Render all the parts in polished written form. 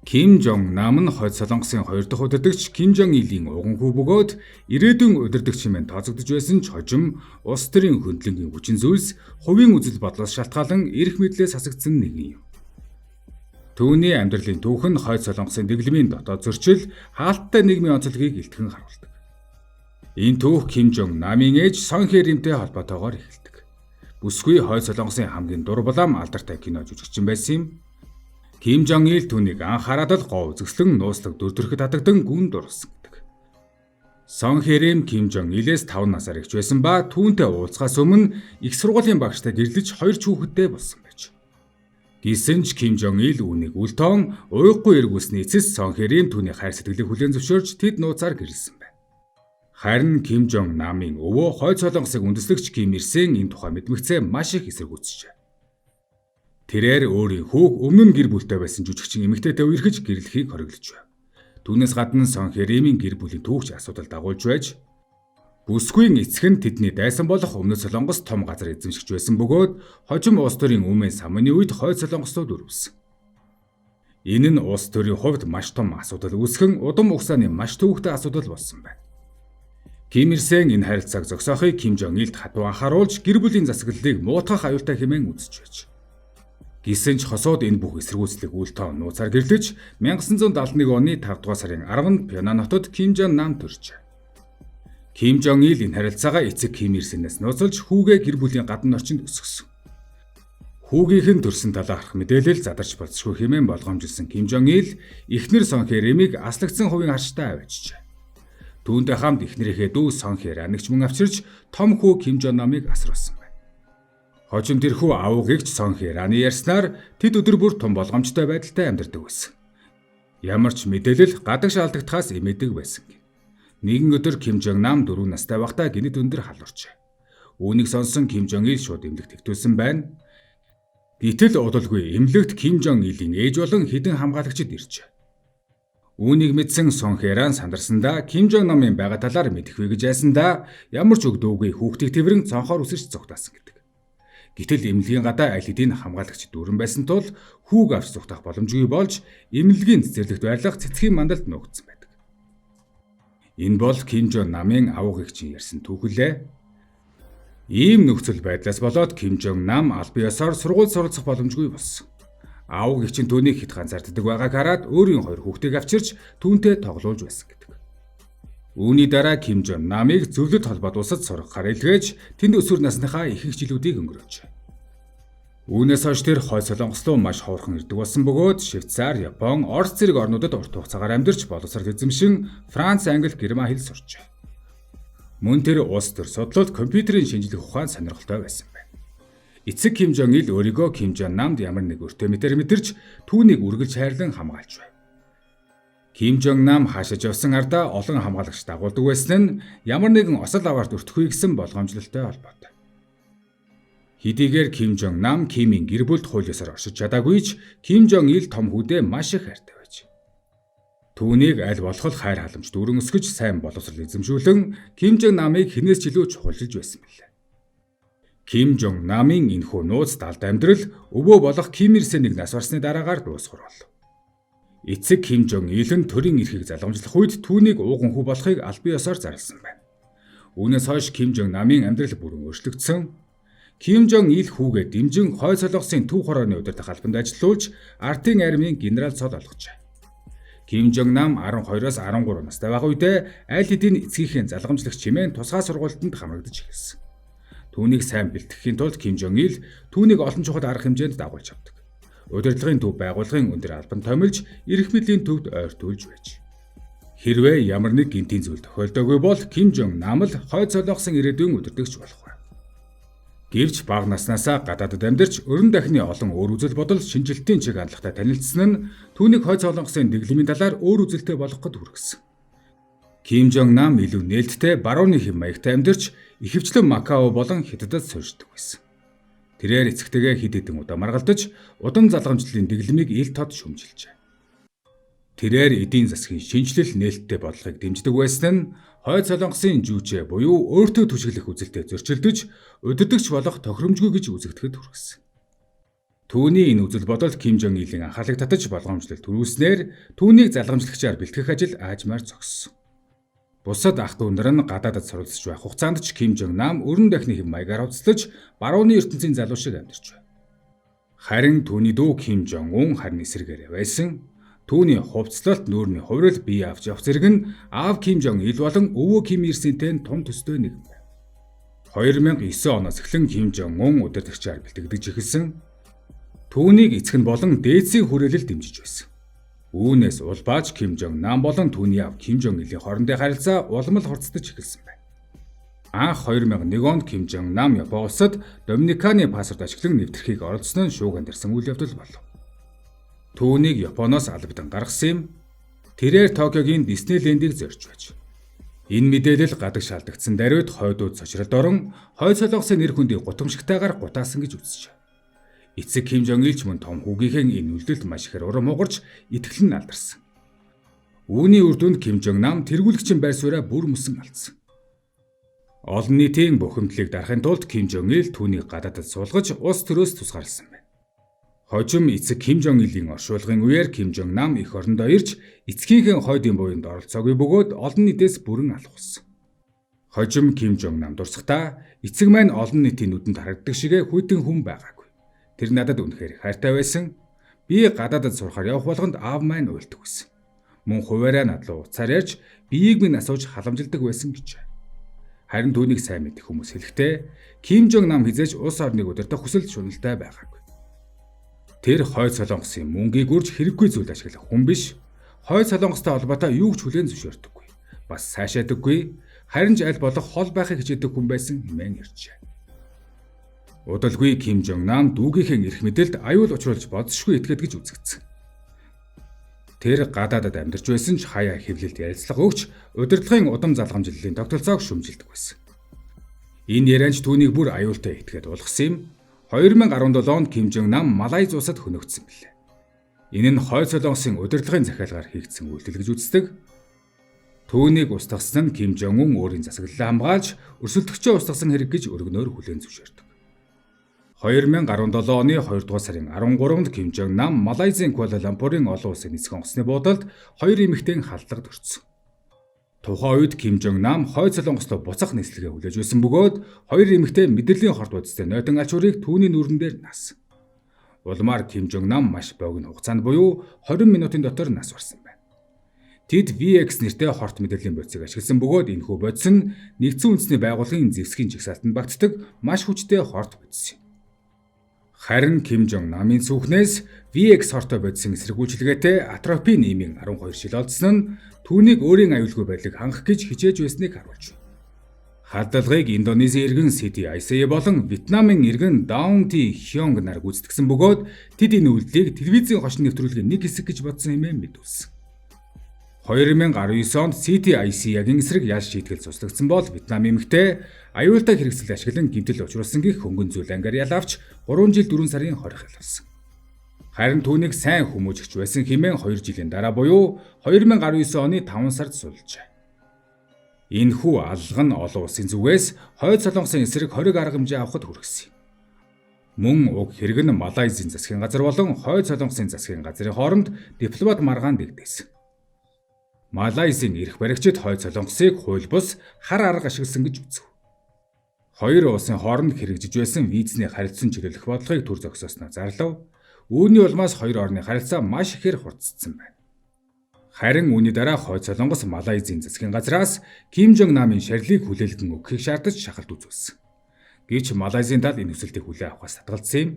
Ким Жонг Нам нь Хойд Солонгосын 2 дахь удирдагч Ким Жонг Илийн уган хүү бөгөөд ирээдүйн удирдагч хэмээн тооцогдож байсан ч хожим улс төрийн хөндлөнгийн хүчин зүйлс хувийн үзэл бодлоос шалтгаалan эрх мэдлээс хасагдсан нэгэн юм. Түүний амьдралын түүх нь Хойд Солонгосын дэглэмийн дотоод зөрчил, хаалттай нийгмийн онцлогийг илтгэн харуулдаг. Энэ түүх Ким Жонг Намын ээж Сон Хэ Римтэй холбоотойгоор эхэлдэг. Бүсгүй Хойд Солонгосын хамгийн дур булаам алдартай кино жүжигчин байсан юм. Ким Жонг Ил түүнийг анхаарад л гоо үзэсгэлэн нууцлаг дүр төрхөд татагдан гүн дурлсан гэдэг. Сон Хэ Рим Ким Жонг Илээс 5 насаар ихч байсан ба түүнтэй уулзахаас өмнө их сургуулийн багштай гэрлэж 2 хүүхэдтэй болсон байж. Гэсэн ч Ким Жонг Ил үүнийг үл тоон уйггүй эргүүлсний эцэс Сон Хэ Рим түүний хайр сэтгэлийг хүлээн зөвшөөрж тэд нууцаар гэрлсэн байна. Харин Ким Жонг Намын өвөө Хойд Солонгосыг үндэслэгч Ким Ир Сен энэ тухай мэдмэгцээ маш их эсэргүүцжээ. Тэрээр өөрийн хүүг өмнө нь гэр бүлтэй байсан жүжигчин эмэгтэйтэй үерхэж гэрлэхийг хориглож байв. Түүнээс гадна Сон Хэ Римийн гэр бүлийн түүхч асуудал дагуулж байж бүсгүйн эцэг нь тэдний дайсан болох Өмнөд Солонгос том газар эзэмшигч байсан бөгөөд хожим улс төрийн өмнө самны үед Хойд Солонгослууд өрөвсөн. Энэ нь улс төрийн хувьд маш том асуудал үүсгэн удам хугацааны маш төвөгтэй асуудал болсон байна. Ким Ир Сен энэ харилцааг зогсоохыг Ким Жонг Илд хатуу анхааруулж гэр бүлийн засаглалыг муутгах аюултай хэмээн үзэж байж. Гэсэн ч хосууд энэ бүх эсэргүүцлийг үл тоон нууцаар гэрлэж 1971 оны 5 дугаар сарын 10-нд Пёнан хотод Ким Жонг Нам төржээ. Ким Жонг Ил энэ харилцаагаа эцэг Ким Ир Сенээс нууцлж хүүгээ гэр бүлийн гадна орчинд өсгөсөн. Хүүгийнх нь төрсөн талаа харах мэдээлэл задарч болцсохгүй хэмээн болгоомжилсан Ким Жонг Ил эхнэр Сон Хэ Римийг аслагдсан хувийн харштай авчижээ. Түүнтэй хамт эхнэрийнхээ дүү Сон Хэ Ранигч мөн авчирч том хүү Ким Жонг Намыг асруулсан байна. Хожим тэрхүү авгигч Сон Хэ Раны ярьснаар тэд өдөр бүр том болгоомжтой байдалтай амьдардаг байсан. Ямар ч мэдээлэл гадагш алдагдахаас эмээдэг байсан. Нэгэн өдөр Ким Жонг Нам 4 настай байхдаа гинэд өндөр халуурчээ. Үүнийг сонсон Ким Жонг Ил шууд эмнэлэгт хэвтүүлсэн байна. Гэтэл удалгүй эмнэлэгт Ким Жонг Илийн ээж болон хэдэн хамгаалагчид иржээ. Үүнийг мэдсэн Сон Хэ Ран сандарсандаа Ким Жонг Намын байгаа талаар мэдэхгүй гэж айсандаа ямар ч өгдөөгүй хүүхдийг тэрэн цонхоор үсэрч зугтаасан гэдэг. Гэтэл эмнэлгийн гадаа аль хэдийн хамгаалагч дүүрэн байсан тул хүүг авч зугтах боломжгүй болж эмнэлгийн цэцэрлэгт байрлах цэцгийн мандалд нуугдсан байдаг. Энэ бол Ким Жонг Намын авгигчийн ярьсан түүхлээ. Ийм нөхцөл байдлаас болоод Ким Жонг Нам албан ёсоор сургууль суралцах боломжгүй болсон. Авгигч нь түүнийг хэд ганцаарддаг байгааг хараад өөрийн 2 хүүхдийг авчирч түүнтэй тоглуулж байсан гэдэг. Үүний дараа Ким Жонг Намыг зөвлөлт холбоод улсад сургахаар илгээж тэнд өсвөр насныхаа их жилүүдийг өнгөрөөж. Үүнээс хойш тэр Хойд Солонгос руу маш ховорхон ирдэг болсон бөгөөд Швейцар, Япон, Орос зэрэг орнуудад урт хугацаагаар амьдарч боловсрол эзэмшин Франц, Англи, Герман хэл сурчээ. Мөн тэр улс төр судлалд компьютерийн шинжлэх ухаанд сонирхолтой байсан байна. Эцэг Ким Жонг Ил өөрийгөө Ким Жонг Намд ямар нэг өртөө мэтэр мэдэрч түүнийг үргэлж хайрлан хамгаалж байв. Ким Жонг Нам хаашиж явсан ардаа олон хамгаалагч дагуулдаг байсан нь ямар нэгэн осол аваарт өртөхгүй гэсэн болгоомжлолтой холбоотой. Хэдийгээр Ким Жонг Нам Кимийн гэр бүлд хууль ёсоор оршиж чадаагүй ч Ким Жонг Ил том хүүдээ маш их хайртай байж. Түүнийг аль болох хайр халамж дүүрэн өсгөж сайн боловсрол эзэмшүүлэн Ким Жонг Намыг хинээс ч илүү чухалчилж байсан билээ. Ким Жонг Намын энэхүү нууц далд амьдрал өвөө болох Ким Ир Сенийг нас барсны дараагаар дуусгар болов. Эцэг Ким Жонг Ил нь төрийн эрхийг залгамжлах үед түүнийг ууган хүү болохыг албан ёсоор зарласан байна. Үүнээс хойш Ким Жонг Намын амьдрал бүрэн өөрчлөгдсөн. Ким Жонг Ил хүүгээ дэмжин Хойд Солонгосын Төв хорооны удирдах албанд ажиллуулж ардын армийн генерал цол олгожээ. Ким Жонг Нам 12-оос 13 настай байх үедээ аль хэдийн эцгийнхээ залгамжлагч хэмээн тусгай сургуультанд хамрагдаж эхэлсэн. Түүнийг сайн бэлтгэхийн тулд Ким Жонг Ил түүнийг олон чухал арга хэмжээнд дагуулж авдаг. Удирдлагын төв байгууллагын өндөр албан томилж эрх мэдлийн төвд ойртуулж байж. Хэрвээ ямар нэг гинтийн зүйл тохиолдоогүй бол Ким Жонг Нам л Хойд Солонгосын ирээдүйн удирдагч болох байв. Гэвч бага наснаасаа гадаадд амьдарч өрн дахны олон өөр үзэл бодол шинжилтийн чиг хандлагатай танилцсан нь түүнийг Хойд Солонгосын дэглэмийн талаар өөр үзэлтэй болгоход хүргэсэн. Ким Жонг Нам илүү нээлттэй барууны хэм маягтай амьдарч ихэвчлэн Макао болон Хятадд суурьшдаг байсан. Тэрээр эцэгтэйгээ хэд хэдэн удаа маргалдаж удан залгамжлалын дэглэмийг ил тод шүмжилжээ. Тэрээр эдийн засгийн шинжилэл нээлттэй бодлогыг дэмждэг байсан нь Хойд Солонгосын жүжээ буюу өөртөө түшиглэх үзэлтэй зөрчилдөж удирдагч болох тохиромжгүй гэж үзэгдэхэд хүргэсэн. Түүний энэ үзэл бодолд Ким Жон Илийн анхаарлыг татаж болгоомжлол төрүүлснээр түүнийг залгамжлагчаар бэлтгэх ажил аажмаар зогссон. Бусад ах дүү нар нь гадаадд суралцж байх хугацаанд ч Ким Жон Нам өрн дахны хэм маягаар хувцлаж барууны ертөнцийн залуу шиг амьдарч байв. Харин түүний дүү Ким Жон Ун харин эсэргээр байсан. Түүний хувцлалт нүүрний хувирал бие авч явах зэрэг нь аав Ким Жон Ил болон өвөө Ким Ир Сентэй том төстэй нэгэн байв. 2009 оноос эхлэн Ким Жон Ун удирдагчаар бэлтгэж эхэлсэн. Түүнийг эцэг нь болон дээдсийн хүрээлэл дэмжиж байсан. Үүнээс улбааж Ким Жон Нам болон түүний аав Ким Жон Илийн хоорондын харилцаа улмал хурцдаж эхэлсэн байна. Анх 2001 онд Ким Жон Нам Япон улсад Доминиканы паспорт ашиглан нэвтрэхийг оролцсон нь шуугиан дэрсэн үйл явдал болов. Түүнийг Японоос албадан гаргасан юм. Тэрээр Токиогийн Диснейлендийг зорж байж. Энэ мэдээлэл гадаг шаалдагдсан даруйд хойдууд цочролд орон хойд солонгосын нэр хүндийг гутамшигтайгаар гутаасан гэж үзжээ. Эцэг Ким Жон Ил ч мөн том хүүгийнхээ энэ үйлдэлд маш ихээр урам хугарч итгэл нь алдарсан. Үүний үр дүнд Ким Жон Нам тэргүүлэгчийн байр сууриа бүр мөсөн алдсан. Олон нийтийн бухимдлыг дарахын тулд Ким Жон Ил түүнийг гадаадд суулгаж улс төрөөс тусгаарласан байна. Хожим эцэг Ким Жон Илийн оршуулгын үеэр Ким Жон Нам эх орондоо ирж эцгийнхээ хойдын буйнд оролцоогүй бөгөөд олон нийтээс бүрэн алах болсон. Хожим Ким Жон Нам дурсахдаа эцэг маань олон нийтийн нүдэнд харагддаг шигэ хүйтэн хүн байгаагүй. Тэр надад үнэхээр хайртай байсан. Би гадаадд сурахаар явах болгонд аав маань уйлдаг байсан. Мөн хуваараа надлуу уцаар ярьж биеийг минь асууж халамжилдаг байсан гэж. Харин түүнийг сайн мэдэх хүмүүс хэлэхдээ Ким Жон Нам хизээж улс орныг удирдах хүсэл шуналтай байгаагүй. Тэр хойд солонгосын мөнгийг үрж хэрэггүй зүйл ашиглах хүн биш. Хойд солонгостой холбоотой юу ч хүлээн зөвшөөрдөггүй. Бас сайшаадаггүй. Харин ч аль болох хол байхыг хичээдэг хүн байсан хэмээн ярьжээ. Удалгүй Ким Жон Нам дүүгийнхээ эрх мэдэлд аюул учруулж бодсошгүй итгээд гэж үзэгдсэн. Тэр гадаадад амьдарч байсан ч хаяа хэвлэлд ярилцлага өгч удирдлагын удам залгамжлалын тогтолцоог шүмжилдэг байсан. Энэ ярианч түүнийг бүр аюултай итгээд болгосон юм. 2017 онд Ким Жон Нам Малайз улсад хөнөөгдсөн билээ. Энэ нь хойд солонгосын удирдлагын захиалгаар хийгдсэн үйлдэл гэж үздэг. Түүнийг устгасан нь Ким Жон Ун өөрийн засаглалаа хамгаалж өрсөлдөгчөө устгасан хэрэг гэж өргөнөөр хүлээн зөвшөөрдөг. 2017 оны 2 дугаар сарын 13-нд Ким Жон Нам Малайзийн Куала Лумпурын олон улсын нисэх онгоцны буудалд 2 эмэгтэйн халдлагад өртсөн. Тухайн үед Ким Жон Нам хойд солонгослоо буцах нислэгээ хүлээж байсан бөгөөд 2 эмэгтэй мэдрэлийн хорт бодистой нойтон ач хүрийг түүний нүрэн дээр наасан. Улмаар Ким Жон Нам маш богино хугацаанд буюу 20 минутын дотор нас барсан байна. Тэд VX нэртэй хорт мэдрэлийн бодисыг ашигласан бөгөөд энэхүү бодис нь нэгдсэн үндэсний байгууллагын зэвсгийн жагсаалтанд багтдаг маш хүчтэй хорт бодис юм. Харин Ким Жон Намын сүүхнээс VX хортой бодисын эсэргүүцэлгээтэй атропин нэмийн 12 жил олдсон нь түүнийг өөрийн аюулгүй байдлыг хангах гэж хичээж байсныг харуулж байна. Халдлагыг Индонезийн иргэн Siti Aisyah болон Вьетнамын иргэн Dawn Thi Huong нар гүйцэтгэсэн бөгөөд тэд энэ үйлдэлийг телевизийн хошин нэвтрүүлгийн нэг хэсэг гэж бодсон хэмээн мэдүүлсэн. 2019 онд Siti Aisyah-гийн эсрэг ял шийтгэл цуслагдсан бол Вьетнам эмэгтэй аюултай хэрэгсэл ашиглан гэмтэл учруулсан гэх хөнгөн зүйл ангаар ялавч 3 жил 4 сарын хорих ялсан. Харин түүнийг сайн хүмүүжигч байсан хэмээн 2 жилийн дараа буюу 2019 оны 5 сард сулжээ. Энэхүү аллага нь олон улсын зүгээс хойд солонгосын эсрэг 20 арга хэмжээ авахд хүргэсэн юм. Мөн уг хэрэг нь Малайзийн засгийн газар болон хойд солонгосын засгийн газрын хооронд дипломат маргаан дэгдээсэн. Малайзийн эрх баригчид хойд солонгосыг хууль бус хар арга ашигласан гэж үзв. Хоёр улсын хооронд хэрэгжиж байсан визний харилцан чиглүүлэх бодлогыг төр зогсоосноо зарлав. Үүний улмаас хоёр орны харилцаа маш ихээр хурцсан байна. Харин үүний дараа хойд солонгос Малайзийн засгийн газраас Ким Жон Намын шарилыг хүлээлгэн өгөхийг шаардаж шахалт үзүүлсэн. Гэвч Малайзийн тал энэ хүсэлтийг хүлээн авахаас татгалзсан юм.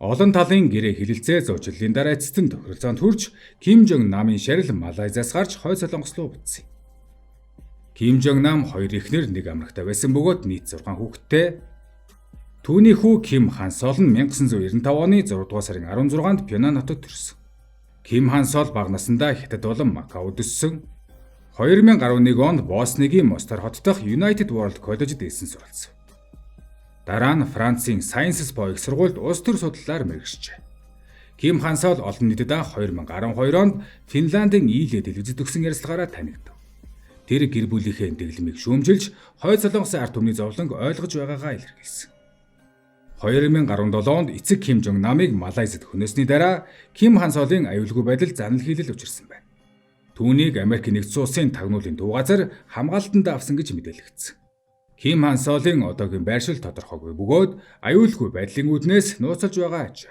Олон талын гэрээ хэлэлцээ зуучлалын дараа эцэст нь тохиролцоонд хүрч Ким Жон Намын шарил Малайзаас гарч хойд солонгос руу буцсан. Ким Жон Нам хоёр эхнэр нэг амрагтай байсан бөгөөд нийт 6 хүүхэдтэй. Түүний хүү Ким Хан Сол нь 1995 оны 6 дугаар сарын 16-нд Пёнан хотод төрсөн. Ким Хан Сол бага насндаа Хятад болон Макаод өссөн. 2011 онд Боснигийн Мостар хот дахь United World College-д эсэн суралцсан. Дараа нь Францын Sciences Po их сургуульд улс төр судлалаар мэргэжжээ. Ким Хан Сол олон нийтэд 2012 онд Финландын Иилэ телевизэд өгсөн ярилцлагаараа танигдав. Тэр гэр бүлийнхээ дэглэмийг шүүмжилж, хойд солонгосын ард түмний зовлонг ойлгож байгаагаа илэрхийлсэн. 2017 онд эцэг Ким Жонг намыг Малайзад хөнөөсний дараа Ким Хан Солын аюулгүй байдал занал хийлэл учирсан байна. Түүнийг Америк нэгдсэн улсын тагнуулын төв газар хамгаалтанд авсан гэж мэдээлэгдсэн. Ким Хан Солын одоогийн байршил тодорхойгүй бөгөөд аюулгүй байдлын үүднээс нууцлж байгаа аж.